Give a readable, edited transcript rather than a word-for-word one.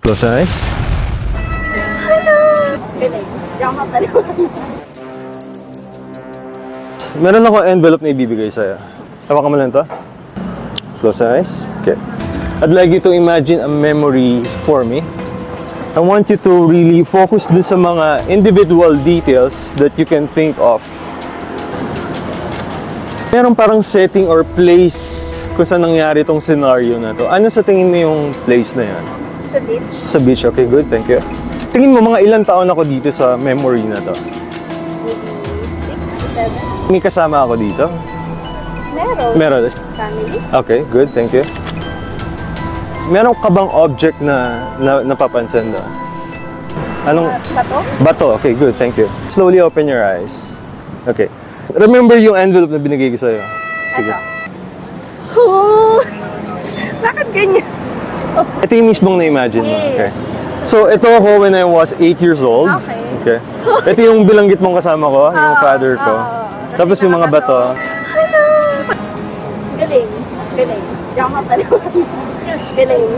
Close eyes. Hello! Galing. Di ako mapaliwan. Meron ako envelope na ibibigay sa'yo. Hawakan mo lang to. Close eyes. Okay. I'd like you to imagine a memory for me. I want you to really focus dun sa mga individual details that you can think of. Merong parang setting or place kung saan nangyari itong scenario na to. Ano sa tingin mo yung place na yan? Sa beach. Sa beach. Okay, good. Thank you. Tingin mo mga ilang taon ako dito sa memory na to? Maybe 6 to 7. May kasama ako dito? Meron. Meron. Family. Okay, good. Thank you. Meron ka bang object na napapansin doon? Anong? Bato? Bato. Okay, good. Thank you. Slowly open your eyes. Okay. Remember yung envelope na binigay ko sa'yo? Sige. Oh! Bakit ganyan? Ito yung mismong na-imagine mo. Yes. Okay. So, ito ako when I was 8 years old. Okay. Okay. Ito yung bilanggit mong kasama ko, yung father ko. Tapos yung mga bato. Hello! Galing. Galing. Di ako mapaliwan. Galing.